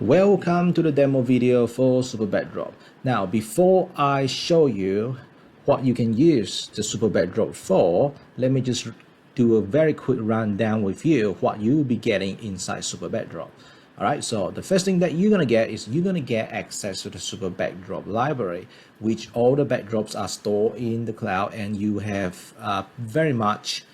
Welcome to the demo video for SuperBackdrop. Now, before I show you what you can use the SuperBackdrop for, let me just do a very quick rundown with you what you'll be getting inside SuperBackdrop. Alright, so the first thing that you're going to get is you're going to get access to the SuperBackdrop library, which all the backdrops are stored in the cloud, and you have very much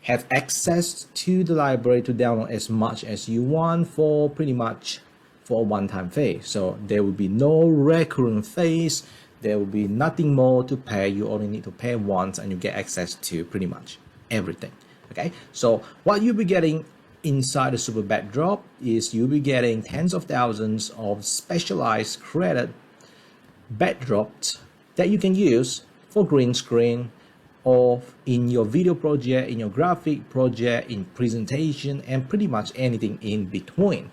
have access to the library to download as much as you want for pretty much for a one-time fee. So there will be no recurrent fees, there will be nothing more to pay. You only need to pay once and you get access to pretty much everything. Okay, so what you'll be getting inside the SuperBackdrop is you'll be getting tens of thousands of specialized created backdrops that you can use for green screen or in your video project, in your graphic project, in presentation, and pretty much anything in between.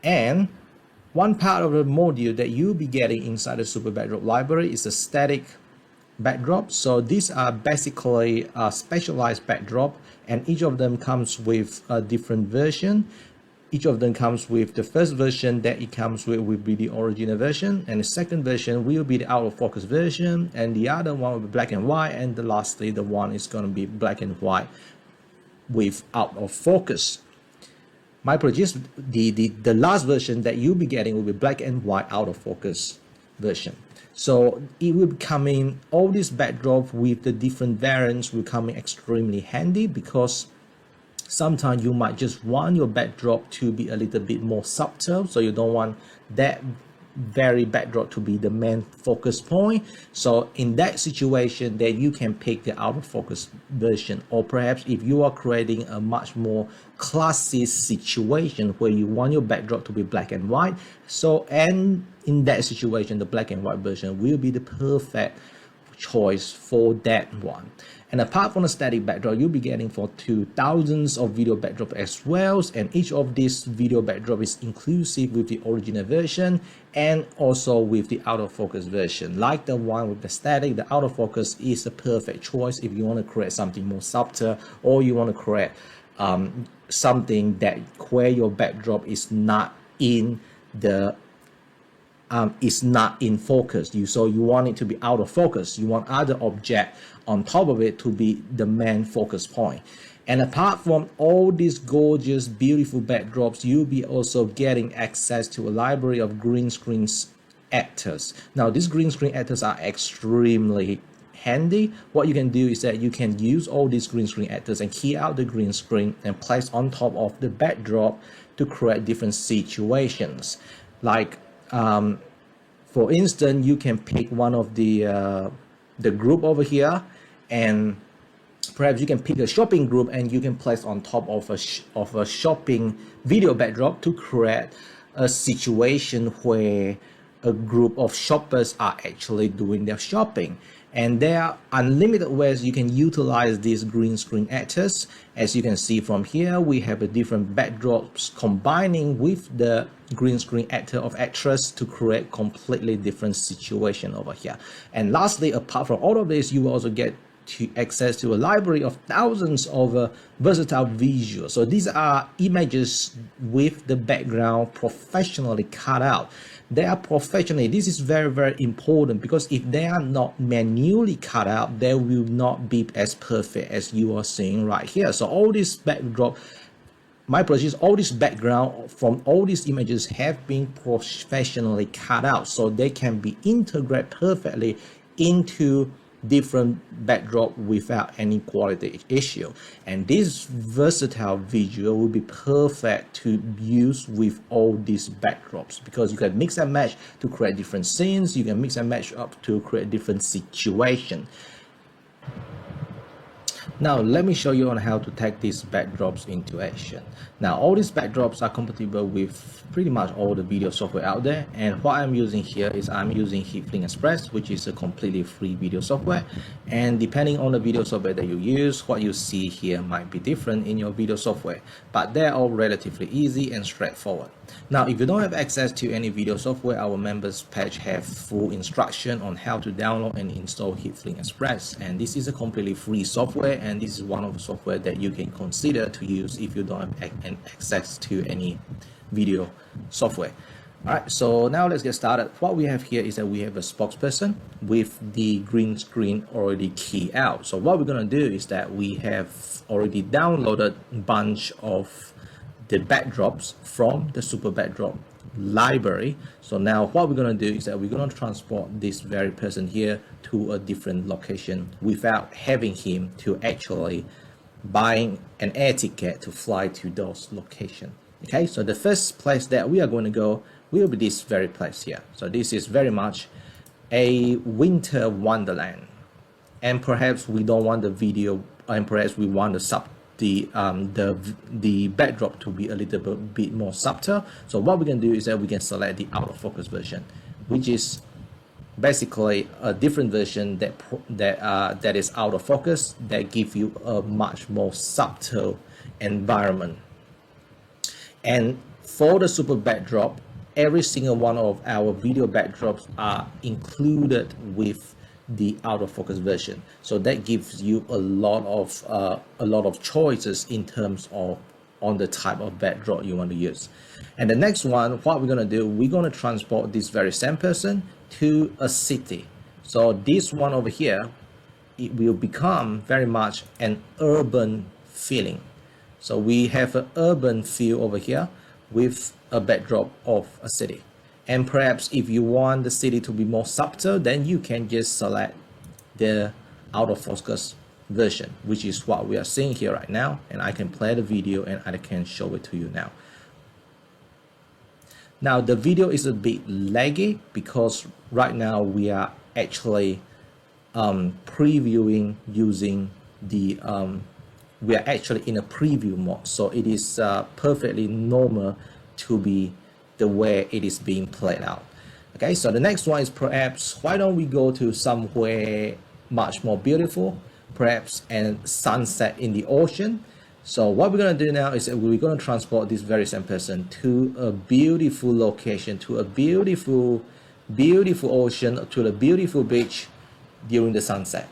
And one part of the module that you'll be getting inside the SuperBackdrop library is a static backdrop. So these are basically a specialized backdrop, and each of them comes with a different version. Each of them comes with the first version that it comes with will be the original version, and the second version will be the out of focus version, and the other one will be black and white, and lastly the one is going to be black and white with out of focus. My project, the last version that you'll be getting will be black and white out of focus version. So it will be coming, all these backdrops with the different variants will come in extremely handy, because sometimes you might just want your backdrop to be a little bit more subtle, so you don't want that very backdrop to be the main focus point. So in that situation, then you can pick the out of focus version, or perhaps if you are creating a much more classy situation where you want your backdrop to be black and white, so and in that situation the black and white version will be the perfect choice for that one. And apart from the static backdrop, you'll be getting for thousands of video backdrop as well, and each of these video backdrop is inclusive with the original version and also with the out of focus version. Like the one with the static, the out of focus is the perfect choice if you want to create something more subtle, or you want to create something that where your backdrop is not in the is not in focus. So you want it to be out of focus. You want other object on top of it to be the main focus point. And apart from all these gorgeous, beautiful backdrops, you'll be also getting access to a library of green screen actors. Now, these green screen actors are extremely handy. What you can do is that you can use all these green screen actors and key out the green screen and place on top of the backdrop to create different situations. Like, for instance, you can pick one of the group over here, and perhaps you can pick a shopping group and you can place on top of a shopping video backdrop to create a situation where a group of shoppers are actually doing their shopping. And there are unlimited ways you can utilize these green screen actors. As you can see from here, we have a different backdrops combining with the green screen actor of actress to create completely different situation over here. And lastly, apart from all of this, you will also get access to a library of thousands of versatile visuals. So these are images with the background professionally cut out. They are professionally, this is very, very important, because if they are not manually cut out, they will not be as perfect as you are seeing right here. So all this backdrop, my project, all this background from all these images have been professionally cut out, so they can be integrated perfectly into different backdrop without any quality issue. And this versatile visual will be perfect to use with all these backdrops, because you can mix and match to create different scenes, you can mix and match up to create different situations. Now let me show you on how to take these backdrops into action. Now all these backdrops are compatible with pretty much all the video software out there, and what I'm using here is I'm using Heatflink Express, which is a completely free video software. And depending on the video software that you use, what you see here might be different in your video software, but they're all relatively easy and straightforward. Now if you don't have access to any video software, our members page have full instruction on how to download and install Heatflink Express, and this is a completely free software and this is one of the software that you can consider to use if you don't have access to any video software. All right, so now let's get started. What we have here is that we have a spokesperson with the green screen already keyed out. So what we're going to do is that we have already downloaded a bunch of the backdrops from the SuperBackdrop library. So now what we're going to do is that we're going to transport this very person here to a different location without having him to actually buying an air ticket to fly to those locations. Okay, so the first place that we are going to go will be this very place here. So this is very much a winter wonderland, and perhaps we don't want the video, and perhaps we want the backdrop to be a little bit more subtle. So what we can do is that we can select the out of focus version, which is basically a different version that is out of focus, that give you a much more subtle environment. And for the SuperBackdrop, every single one of our video backdrops are included with the out of focus version. So that gives you a lot of choices in terms of on the type of backdrop you want to use. And the next one, what we're going to do, we're going to transport this very same person to a city. So this one over here, it will become very much an urban feeling. So we have an urban feel over here with a backdrop of a city. And perhaps if you want the city to be more subtle, then you can just select the out of focus version, which is what we are seeing here right now. And I can play the video and I can show it to you now. Now the video is a bit laggy because right now we are actually previewing using the we are actually in a preview mode, so it is perfectly normal to be the way it is being played out. Okay, so the next one is perhaps why don't we go to somewhere much more beautiful, perhaps a sunset in the ocean. So what we're going to do now is that we're going to transport this very same person to a beautiful location, to a beautiful ocean, to a beautiful beach during the sunset.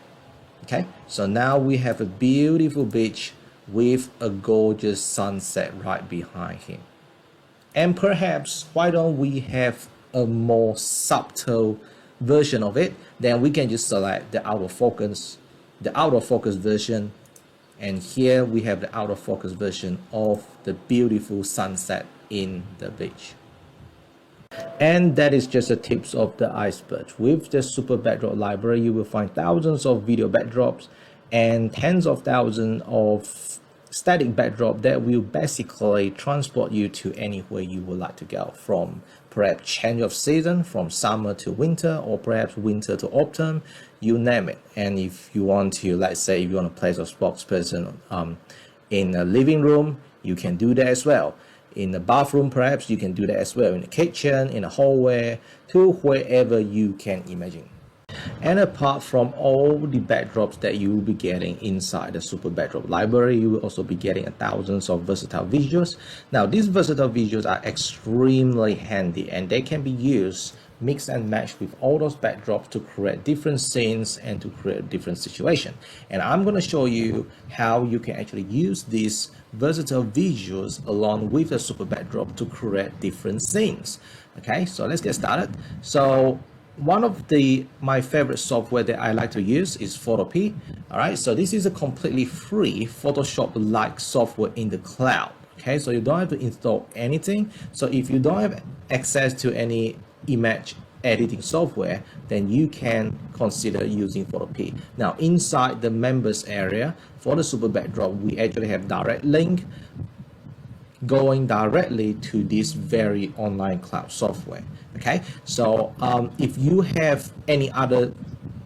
Okay, so now we have a beautiful beach with a gorgeous sunset right behind him. And perhaps why don't we have a more subtle version of it? Then we can just select the out of focus version, and here we have the out of focus version of the beautiful sunset in the beach. And that is just the tips of the iceberg. With the SuperBackdrop library, you will find thousands of video backdrops and tens of thousands of static backdrop that will basically transport you to anywhere you would like to go, from perhaps change of season, from summer to winter, or perhaps winter to autumn, you name it. And if you want to, let's say if you want to place a spokesperson in a living room, you can do that as well. In the bathroom, perhaps you can do that as well. In the kitchen, in the hallway, to wherever you can imagine. And apart from all the backdrops that you will be getting inside the SuperBackdrop library, you will also be getting thousands of versatile visuals. Now, these versatile visuals are extremely handy, and they can be used mix and match with all those backdrops to create different scenes and to create different situations. And I'm going to show you how you can actually use these versatile visuals along with the SuperBackdrop to create different scenes. Okay, so let's get started. So one of my favorite software that I like to use is Photopea. All right, so this is a completely free Photoshop-like software in the cloud. Okay, so you don't have to install anything. So if you don't have access to any image editing software, then you can consider using Photopea. Now, inside the members area for the SuperBackdrop, we actually have direct link going directly to this very online cloud software. Okay, so if you have any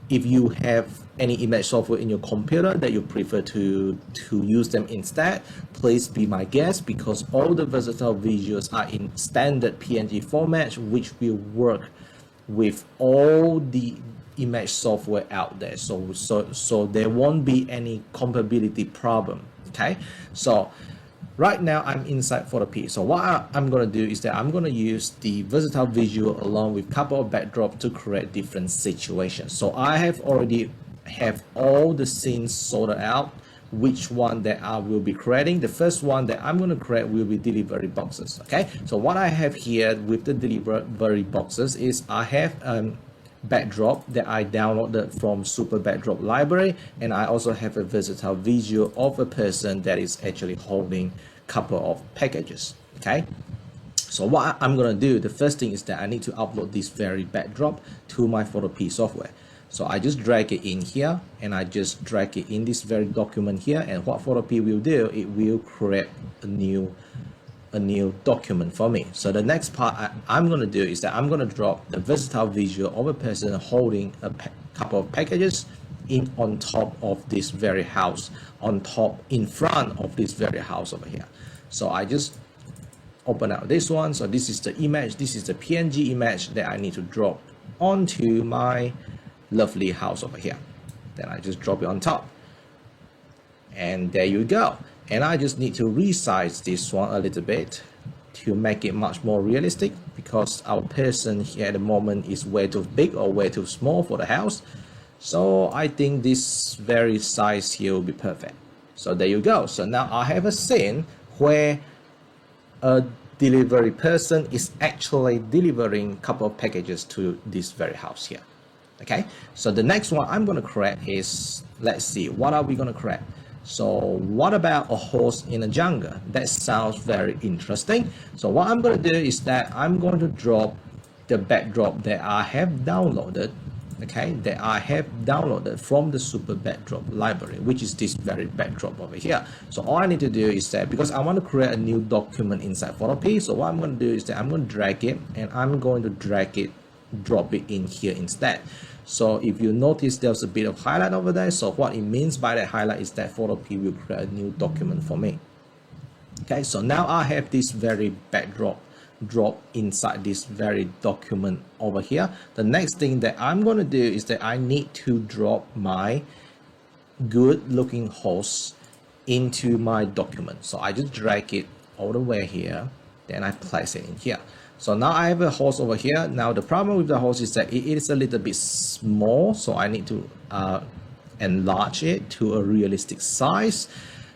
image software in your computer that you prefer to use them instead, please be my guest, because all the versatile visuals are in standard PNG format, which will work with all the image software out there. So there won't be any compatibility problem. Okay, so right now I'm inside Photopea. So what I'm going to do is that I'm going to use the versatile visual along with a couple of backdrops to create different situations. So I have already have all the scenes sorted out which one that I will be creating. The first one that I'm going to create will be delivery boxes. Okay, so what I have here with the delivery boxes is I have backdrop that I downloaded from SuperBackdrop library, and I also have a versatile visual of a person that is actually holding a couple of packages. Okay, so what I'm going to do, the first thing is that I need to upload this very backdrop to my Photopea software. So I just drag it in here, and I just drag it in this very document here, and what Photopea will do, it will create a new document for me. So the next part I'm going to do is that I'm going to drop the versatile visual of a person holding a couple of packages on top of this very house, in front of this very house over here. So I just open out this one. So this is the image, this is the PNG image that I need to drop onto my lovely house over here. Then I just drop it on top, and there you go. And I just need to resize this one a little bit to make it much more realistic, because our person here at the moment is way too big or way too small for the house. So I think this very size here will be perfect. So there you go. So now I have a scene where a delivery person is actually delivering a couple of packages to this very house here. Okay, so the next one I'm going to create is, let's see, what are we going to create? So what about a horse in a jungle? That sounds very interesting. So what I'm going to do is that I'm going to drop the backdrop that I have downloaded, okay, that I have downloaded from the SuperBackdrop library, which is this very backdrop over here. So all I need to do is that, because I want to create a new document inside Photopea, so what I'm going to do is that I'm going to drag it, and I'm going to drop it in here instead. So if you notice, there's a bit of highlight over there. So what it means by that highlight is that Photopea will create a new document for me. Okay, so now I have this very backdrop drop inside this very document over here. The next thing that I'm going to do is that I need to drop my good looking horse into my document. So I just drag it all the way here, then I place it in here. So now I have a horse over here. Now the problem with the horse is that it is a little bit small, so I need to enlarge it to a realistic size.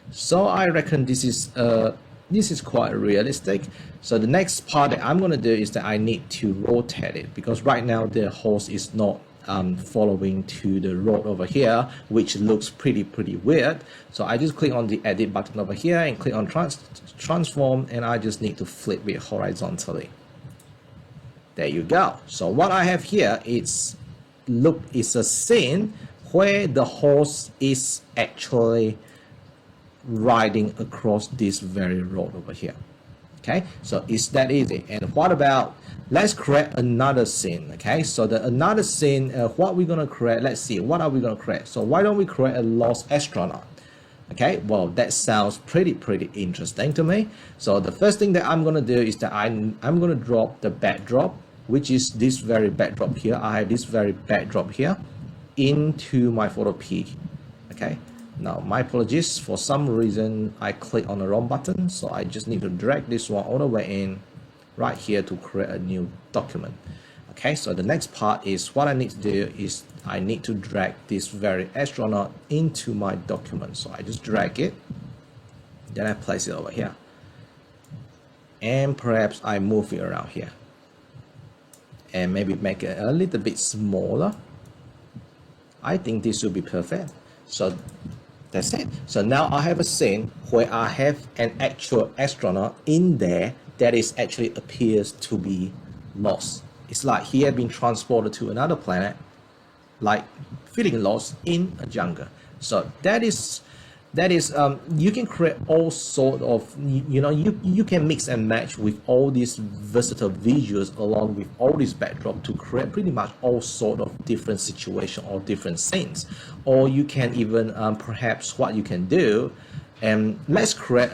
So I reckon this is quite realistic. So the next part that I'm going to do is that I need to rotate it, because right now the horse is not following to the road over here, which looks pretty weird. So I just click on the edit button over here and click on transform, and I just need to flip it horizontally. There you go. So what I have here is a scene where the horse is actually riding across this very road over here. Okay, so it's that easy. And what about, let's create another scene. Okay, so another scene, what we're going to create, let's see, what are we going to create? So why don't we create a lost astronaut? Okay, well, that sounds pretty interesting to me. So the first thing that I'm going to do is that I'm going to drop the backdrop, which is this very backdrop here. I have this very backdrop here into my Photopea. Okay, now my apologies, for some reason I clicked on the wrong button, so I just need to drag this one all the way in right here to create a new document. Okay, so the next part is, what I need to do is I need to drag this very astronaut into my document. So I just drag it, then I place it over here, and perhaps I move it around here, and maybe make it a little bit smaller. I think this will be perfect. So that's it. So now I have a scene where I have an actual astronaut in there that is actually appears to be lost. It's like he had been transported to another planet, like feeling lost in a jungle. So that is you can create all sort of, you can mix and match with all these versatile visuals along with all this backdrop to create pretty much all sort of different situation or different scenes. Or you can even perhaps what you can do, and let's create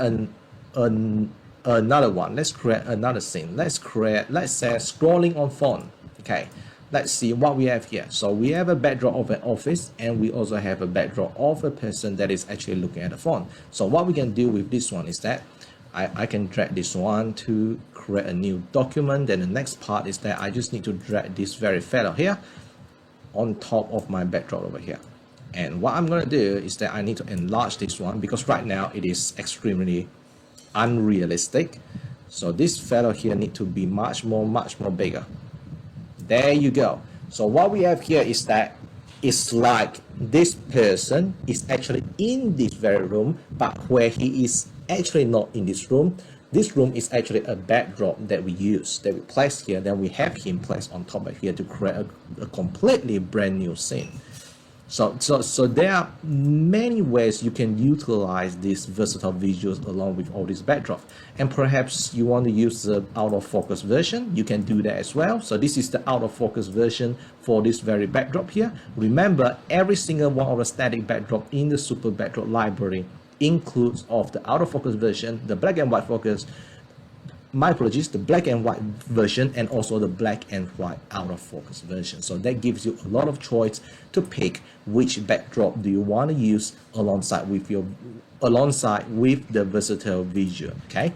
another one. Let's create another scene. Let's say scrolling on phone. Okay, let's see what we have here. So we have a backdrop of an office, and we also have a backdrop of a person that is actually looking at the phone. So what we can do with this one is that I can drag this one to create a new document. Then the next part is that I just need to drag this very fellow here on top of my backdrop over here. And what I'm going to do is that I need to enlarge this one because right now it is extremely unrealistic. So this fellow here need to be much more bigger. There you go. So what we have here is that it's like this person is actually in this very room, but where he is actually not in this room. This room is actually a backdrop that we use, that we place here, then we have him placed on top of here to create a completely brand new scene. So there are many ways you can utilize these versatile visuals along with all these backdrops. And perhaps you want to use the out of focus version, you can do that as well. So this is the out of focus version for this very backdrop here. Remember, every single one of the static backdrop in the SuperBackdrop library includes of the out of focus version, the black and white focus, my apologies, the black and white version, and also the black and white out of focus version. So that gives you a lot of choice to pick which backdrop do you want to use alongside with the versatile visual. Okay,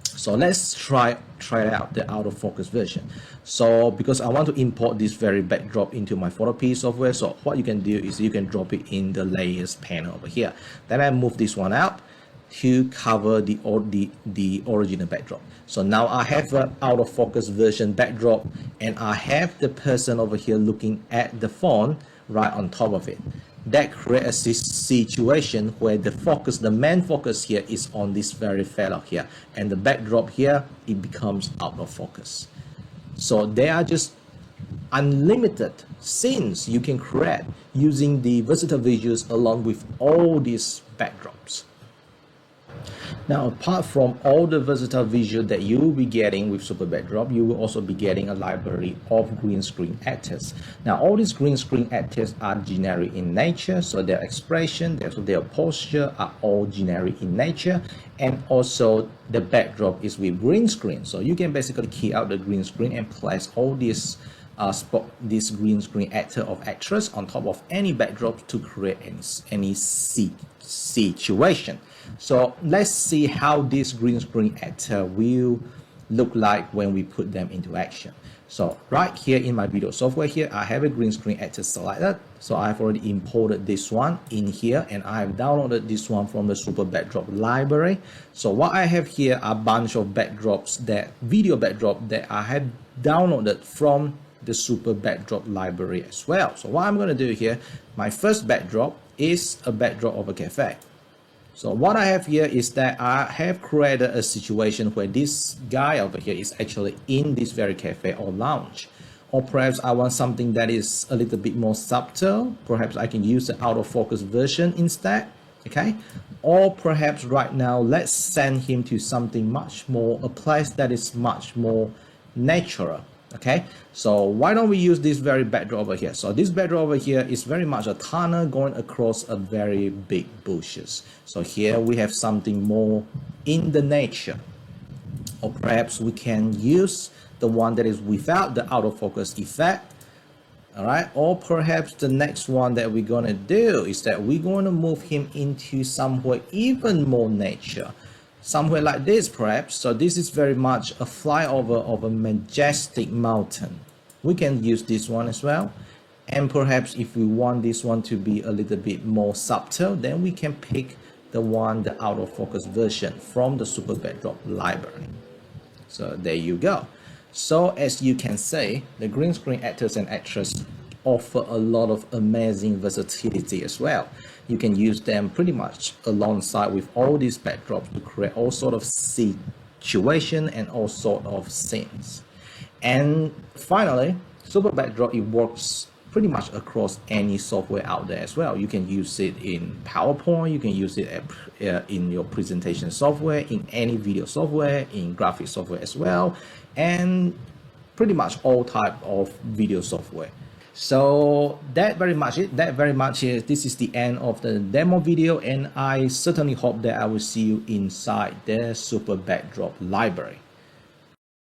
so let's try out the out of focus version. So because I want to import this very backdrop into my Photopea software, so what you can do is you can drop it in the layers panel over here. Then I move this one out to cover the original backdrop. So now I have an out of focus version backdrop, and I have the person over here looking at the phone right on top of it. That creates a situation where the main focus here is on this very fellow here, and the backdrop here, it becomes out of focus. So there are just unlimited scenes you can create using the versatile visuals along with all these backdrops. Now, apart from all the versatile visual that you will be getting with SuperBackdrop, you will also be getting a library of green screen actors. Now, all these green screen actors are generic in nature, so their expression, their posture are all generic in nature, and also the backdrop is with green screen. So you can basically key out the green screen and place all these this green screen actor or actress on top of any backdrop to create any situation. So let's see how this green screen actor will look like when we put them into action. So right here in my video software here, I have a green screen actor selected. So I've already imported this one in here, and I've downloaded this one from the SuperBackdrop library. So what I have here are a bunch of backdrops, video backdrop that I have downloaded from the SuperBackdrop library as well. So what I'm going to do here, my first backdrop is a backdrop of a cafe. So what I have here is that I have created a situation where this guy over here is actually in this very cafe or lounge. Or perhaps I want something that is a little bit more subtle. Perhaps I can use the out of focus version instead. Okay. Or perhaps right now, let's send him to something much more, a place that is much more natural. Okay, so why don't we use this very backdrop over here? So this backdrop over here is very much a tunnel going across a very big bushes. So here we have something more in the nature. Or perhaps we can use the one that is without the out of focus effect. All right, or perhaps the next one that we're going to do is that we're going to move him into somewhere even more nature. Somewhere like this perhaps. So this is very much a flyover of a majestic mountain. We can use this one as well. And perhaps if we want this one to be a little bit more subtle, then we can pick the out of focus version from the SuperBackdrop library. So there you go. So as you can see, the green screen actors and actresses offer a lot of amazing versatility as well. You can use them pretty much alongside with all these backdrops to create all sort of situation and all sort of scenes. And finally, SuperBackdrop, it works pretty much across any software out there as well. You can use it in PowerPoint, you can use it in your presentation software, in any video software, in graphic software as well, and pretty much all type of video software. So that very much is this is the end of the demo video, and I certainly hope that I will see you inside the SuperBackdrop library.